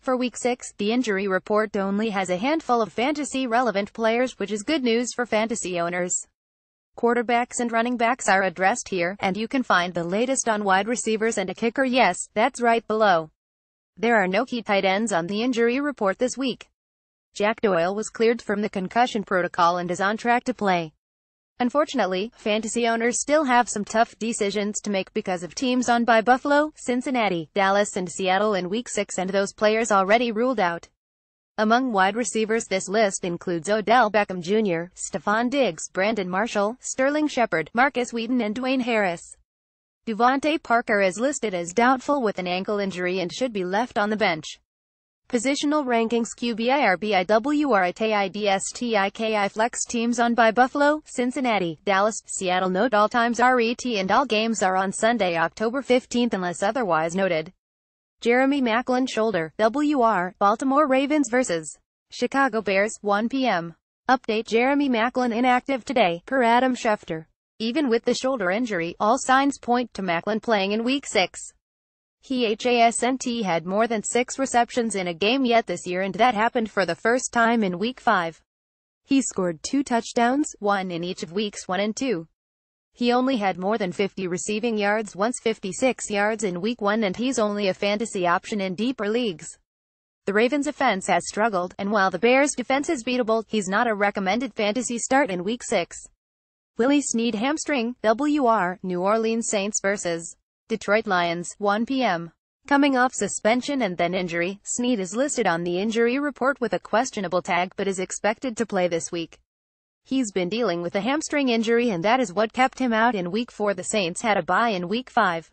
For Week 6, the injury report only has a handful of fantasy-relevant players, which is good news for fantasy owners. Quarterbacks and running backs are addressed here, and you can find the latest on wide receivers and a kicker. Yes, that's right, below. There are no key tight ends on the injury report this week. Jack Doyle was cleared from the concussion protocol and is on track to play. Unfortunately, fantasy owners still have some tough decisions to make because of teams on bye: Buffalo, Cincinnati, Dallas and Seattle in Week 6, and those players already ruled out. Among wide receivers, this list includes Odell Beckham Jr., Stephon Diggs, Brandon Marshall, Sterling Shepard, Marcus Wheaton and Dwayne Harris. Devontae Parker is listed as doubtful with an ankle injury and should be left on the bench. Positional rankings: QBIRBIWRITIDSTIKI flex teams on bye: Buffalo, Cincinnati, Dallas, Seattle. Note all times RET and all games are on Sunday, October 15th unless otherwise noted. Jeremy Maclin shoulder, WR, Baltimore Ravens vs. Chicago Bears, 1 p.m. Update: Jeremy Maclin inactive today, per Adam Schefter. Even with the shoulder injury, all signs point to Maclin playing in Week 6. He hasn't had more than 6 receptions in a game yet this year, and that happened for the first time in Week 5. He scored 2 touchdowns, 1 in each of Weeks 1 and 2. He only had more than 50 receiving yards once, 56 yards in Week 1, and he's only a fantasy option in deeper leagues. The Ravens' offense has struggled, and while the Bears' defense is beatable, he's not a recommended fantasy start in Week 6. Willie Snead hamstring, WR, New Orleans Saints vs. Detroit Lions, 1 p.m. Coming off suspension and then injury, Snead is listed on the injury report with a questionable tag but is expected to play this week. He's been dealing with a hamstring injury, and that is what kept him out in Week 4. The Saints had a bye in Week 5.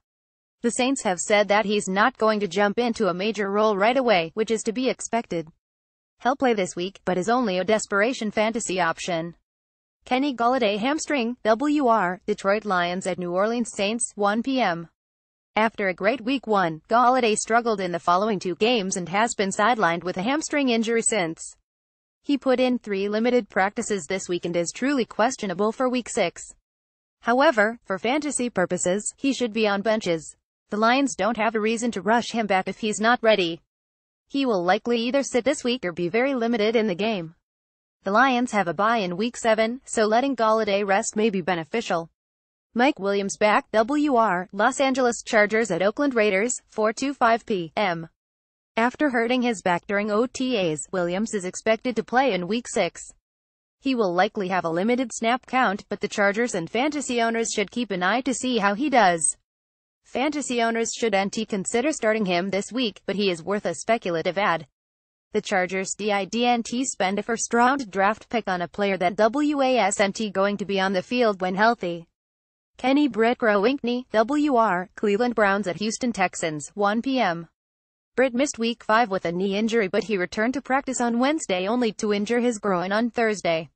The Saints have said that he's not going to jump into a major role right away, which is to be expected. He'll play this week, but is only a desperation fantasy option. Kenny Gullet hamstring, WR, Detroit Lions at New Orleans Saints, 1 p.m. After a great Week 1, Gullet struggled in the following 2 games and has been sidelined with a hamstring injury since. He put in 3 limited practices this week and is truly questionable for Week 6. However, for fantasy purposes, he should be on benches. The Lions don't have a reason to rush him back if he's not ready. He will likely either sit this week or be very limited in the game. The Lions have a bye in Week 7, so letting Gullet rest may be beneficial. Mike Williams back, WR, Los Angeles Chargers at Oakland Raiders, 4:05 p.m. After hurting his back during OTAs, Williams is expected to play in Week 6. He will likely have a limited snap count, but the Chargers and fantasy owners should keep an eye to see how he does. Fantasy owners shouldn't consider starting him this week, but he is worth a speculative add. The Chargers didn't spend a first-round draft pick on a player that wasn't going to be on the field when healthy. Kenny Britt Growinkney, WR, Cleveland Browns at Houston Texans, 1 p.m. Britt missed Week 5 with a knee injury, but he returned to practice on Wednesday only to injure his groin on Thursday.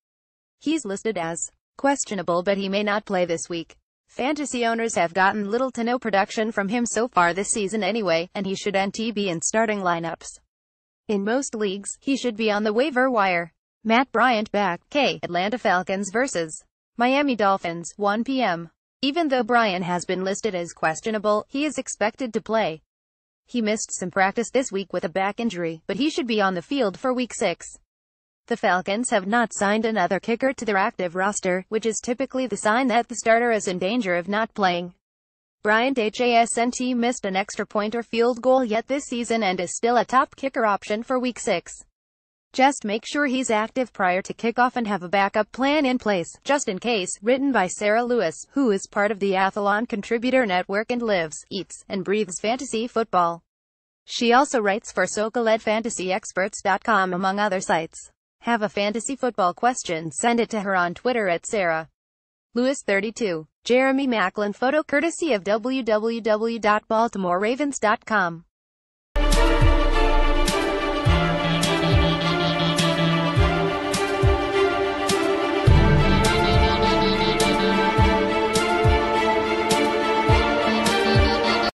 He's listed as questionable, but he may not play this week. Fantasy owners have gotten little to no production from him so far this season anyway, and he shouldn't be in starting lineups. In most leagues, he should be on the waiver wire. Matt Bryant back, Atlanta Falcons vs. Miami Dolphins, 1 p.m. Even though Bryant has been listed as questionable, he is expected to play. He missed some practice this week with a back injury, but he should be on the field for Week 6. The Falcons have not signed another kicker to their active roster, which is typically the sign that the starter is in danger of not playing. Bryant hasn't missed an extra point or field goal yet this season and is still a top kicker option for Week 6. Just make sure he's active prior to kickoff and have a backup plan in place, just in case. Written by Sarah Lewis, who is part of the Athlon Contributor Network and lives, eats, and breathes fantasy football. She also writes for SoCaledFantasyExperts.com among other sites. Have a fantasy football question? Send it to her on Twitter at Sarah Lewis 32. Jeremy Maclin photo courtesy of www.baltimoreravens.com.